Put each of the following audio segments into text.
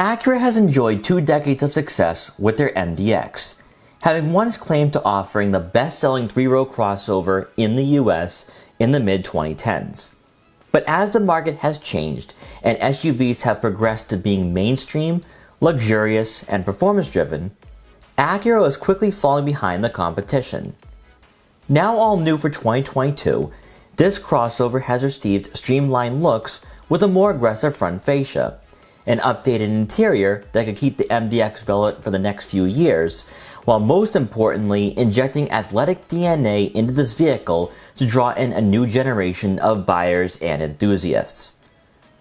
Acura has enjoyed 2 decades of success with their MDX, having once claimed to offering the best-selling 3-row crossover in the US in the mid-2010s. But as the market has changed and SUVs have progressed to being mainstream, luxurious, and performance-driven, Acura is quickly falling behind the competition. Now all new for 2022, this crossover has received streamlined looks with a more aggressive front fascia, an updated interior that could keep the MDX relevant for the next few years, while most importantly injecting athletic DNA into this vehicle to draw in a new generation of buyers and enthusiasts.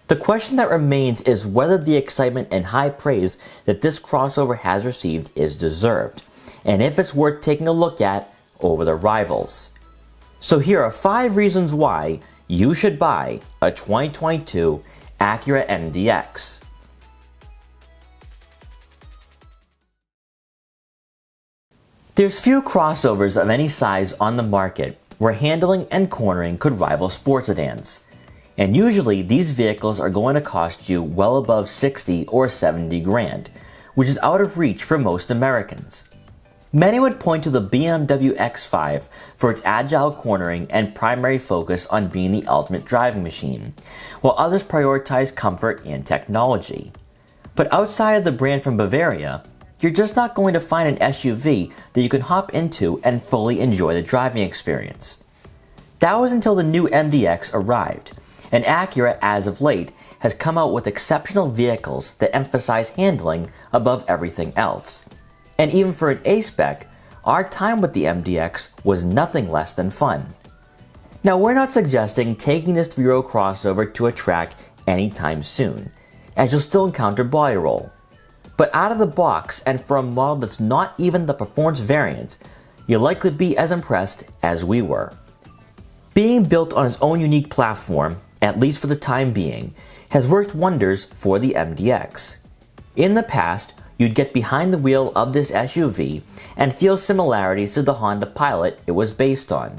The question that remains is whether the excitement and high praise that this crossover has received is deserved, and if it's worth taking a look at over the rivals. So here are 5 reasons why you should buy a 2022 Acura MDX. There's few crossovers of any size on the market where handling and cornering could rival sports sedans. And usually these vehicles are going to cost you well above 60 or 70 grand, which is out of reach for most Americans. Many would point to the BMW X5 for its agile cornering and primary focus on being the ultimate driving machine, while others prioritize comfort and technology. But outside of the brand from Bavaria, you're just not going to find an SUV that you can hop into and fully enjoy the driving experience. That was until the new MDX arrived, and Acura, as of late, has come out with exceptional vehicles that emphasize handling above everything else. And even for an A-spec, our time with the MDX was nothing less than fun. Now, we're not suggesting taking this 3-row crossover to a track anytime soon, as you'll still encounter body roll. But out of the box, and for a model that's not even the performance variant, you'll likely be as impressed as we were. Being built on its own unique platform, at least for the time being, has worked wonders for the MDX. In the past, you'd get behind the wheel of this SUV and feel similarities to the Honda Pilot it was based on.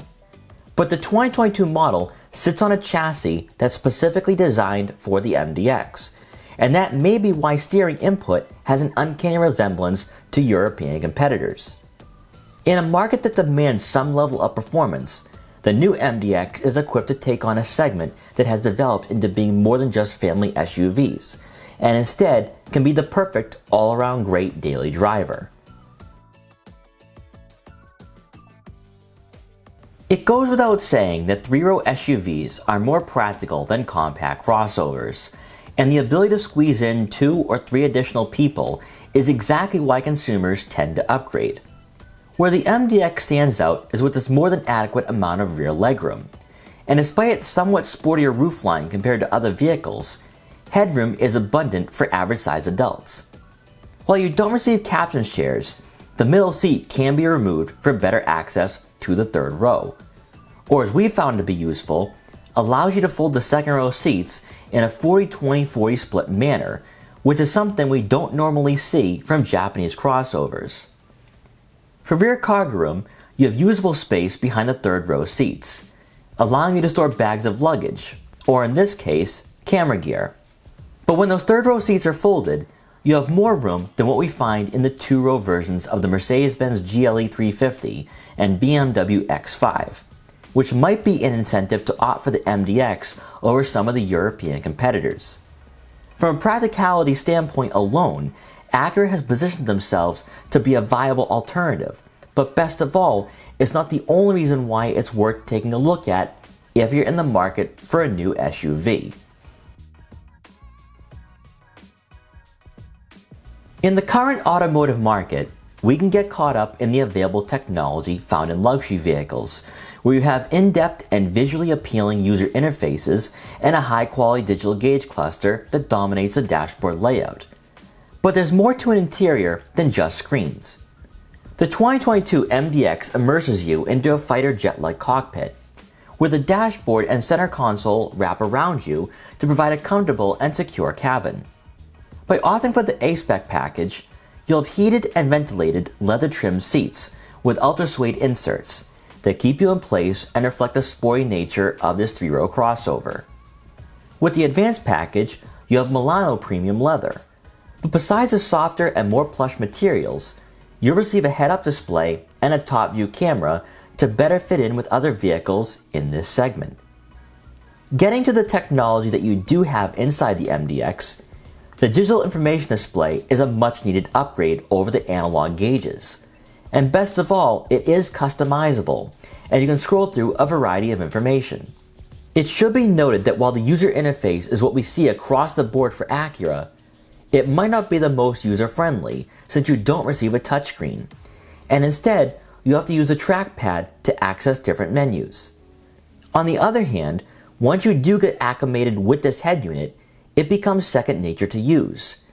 But the 2022 model sits on a chassis that's specifically designed for the MDX, and that may be why steering input has an uncanny resemblance to European competitors. In a market that demands some level of performance, the new MDX is equipped to take on a segment that has developed into being more than just family SUVs, and instead can be the perfect all-around great daily driver. It goes without saying that 3-row SUVs are more practical than compact crossovers, and the ability to squeeze in 2 or 3 additional people is exactly why consumers tend to upgrade. Where the MDX stands out is with its more than adequate amount of rear legroom, and despite its somewhat sportier roofline compared to other vehicles, headroom is abundant for average-sized adults. While you don't receive captain chairs, the middle seat can be removed for better access to the 3rd row, or as we found to be useful, allows you to fold the 2nd row seats in a 40-20-40 split manner, which is something we don't normally see from Japanese crossovers. For rear cargo room, you have usable space behind the 3rd row seats, allowing you to store bags of luggage, or in this case, camera gear. But when those 3rd row seats are folded, you have more room than what we find in the 2-row versions of the Mercedes-Benz GLE 350 and BMW X5, which might be an incentive to opt for the MDX over some of the European competitors. From a practicality standpoint alone, Acura has positioned themselves to be a viable alternative, but best of all, it's not the only reason why it's worth taking a look at if you're in the market for a new SUV. In the current automotive market, we can get caught up in the available technology found in luxury vehicles, where you have in-depth and visually appealing user interfaces and a high-quality digital gauge cluster that dominates the dashboard layout. But there's more to an interior than just screens. The 2022 MDX immerses you into a fighter jet-like cockpit, where the dashboard and center console wrap around you to provide a comfortable and secure cabin. By opting for the A-spec package, you'll have heated and ventilated leather-trimmed seats with ultra-suede inserts that keep you in place and reflect the sporty nature of this 3-row crossover. With the advanced package, you have Milano premium leather, But besides the softer and more plush materials, you'll receive a head-up display and a top view camera to better fit in with other vehicles in this segment. Getting to the technology that you do have inside the MDX, the digital information display is a much needed upgrade over the analog gauges. And best of all, it is customizable, and you can scroll through a variety of information. It should be noted that while the user interface is what we see across the board for Acura, it might not be the most user-friendly since you don't receive a touchscreen, and instead you have to use a trackpad to access different menus. On the other hand, once you do get acclimated with this head unit, it becomes second nature to use,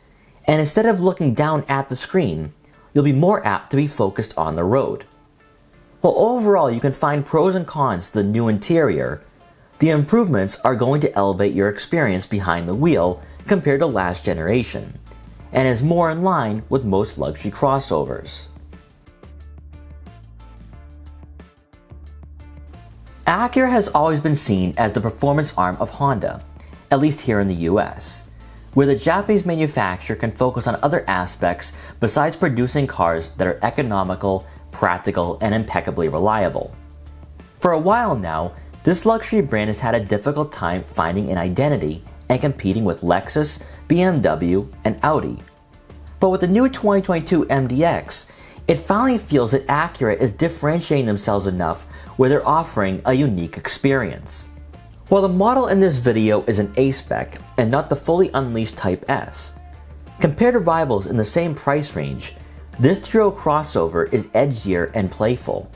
and instead of looking down at the screen, you'll be more apt to be focused on the road. While overall you can find pros and cons to the new interior, the improvements are going to elevate your experience behind the wheel compared to last generation, and is more in line with most luxury crossovers. Acura has always been seen as the performance arm of Honda, at least here in the US, where the Japanese manufacturer can focus on other aspects besides producing cars that are economical, practical, and impeccably reliable. For a while now, this luxury brand has had a difficult time finding an identity and competing with Lexus, BMW, and Audi. But with the new 2022 MDX, it finally feels that Acura is differentiating themselves enough where they're offering a unique experience. While the model in this video is an A-spec and not the fully unleashed Type S, compared to rivals in the same price range, this three-row crossover is edgier and playful,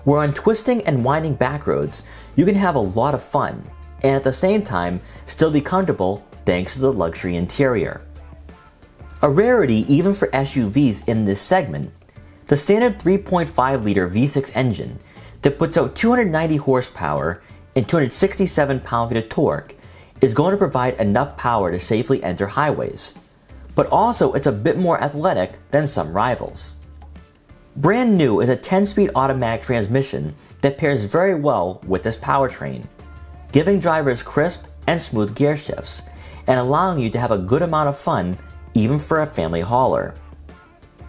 where on twisting and winding back roads, you can have a lot of fun, and at the same time still be comfortable thanks to the luxury interior. A rarity even for SUVs in this segment, the standard 3.5-liter V6 engine that puts out 290 horsepower and 267 pound-feet of torque is going to provide enough power to safely enter highways, but also it's a bit more athletic than some rivals. Brand new is a 10-speed automatic transmission that pairs very well with this powertrain, giving drivers crisp and smooth gear shifts and allowing you to have a good amount of fun even for a family hauler.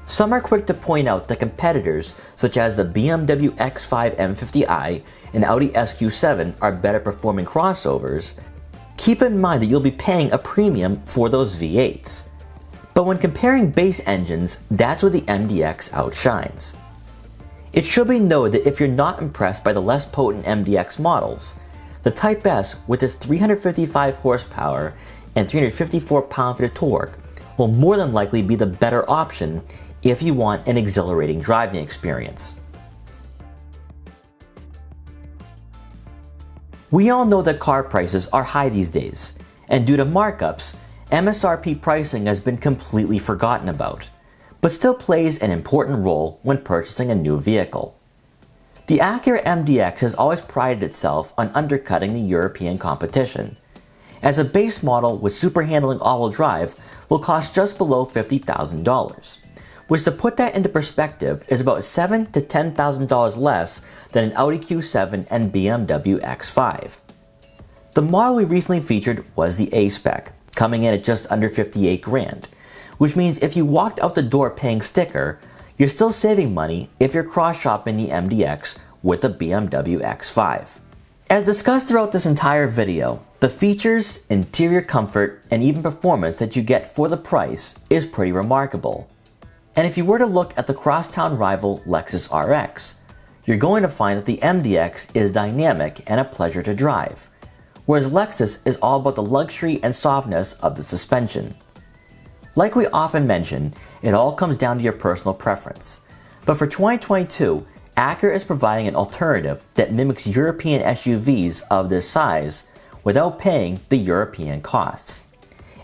Some are quick to point out that competitors such as the BMW X5 M50i and Audi SQ7 are better performing crossovers. Keep in mind that you'll be paying a premium for those V8s. But when comparing base engines, that's where the MDX outshines. It should be noted that if you're not impressed by the less potent MDX models, the Type S with its 355 horsepower and 354 pound-feet of torque will more than likely be the better option if you want an exhilarating driving experience. We all know that car prices are high these days, and due to markups, MSRP pricing has been completely forgotten about, but still plays an important role when purchasing a new vehicle. The Acura MDX has always prided itself on undercutting the European competition, as a base model with super handling all-wheel drive will cost just below $50,000, which to put that into perspective is about $7,000 to $10,000 less than an Audi Q7 and BMW X5. The model we recently featured was the A-spec, coming in at just under $58,000, which means if you walked out the door paying sticker, you're still saving money if you're cross-shopping the MDX with the BMW X5. As discussed throughout this entire video, the features, interior comfort, and even performance that you get for the price is pretty remarkable. And if you were to look at the crosstown rival Lexus RX, you're going to find that the MDX is dynamic and a pleasure to drive, whereas Lexus is all about the luxury and softness of the suspension. Like we often mention, it all comes down to your personal preference. But for 2022, Acura is providing an alternative that mimics European SUVs of this size without paying the European costs.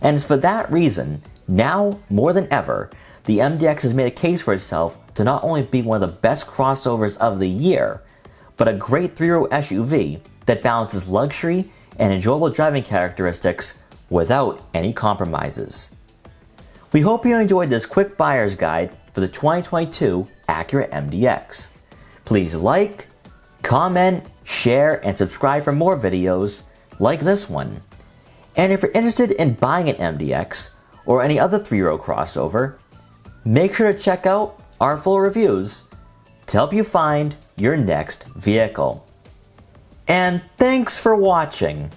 And it's for that reason, now more than ever, the MDX has made a case for itself to not only be one of the best crossovers of the year, but a great three-row SUV that balances luxury and enjoyable driving characteristics without any compromises. We hope you enjoyed this quick buyer's guide for the 2022 Acura MDX. Please like, comment, share, and subscribe for more videos like this one. And if you're interested in buying an MDX, or any other 3-row crossover, make sure to check out our full reviews to help you find your next vehicle. And thanks for watching.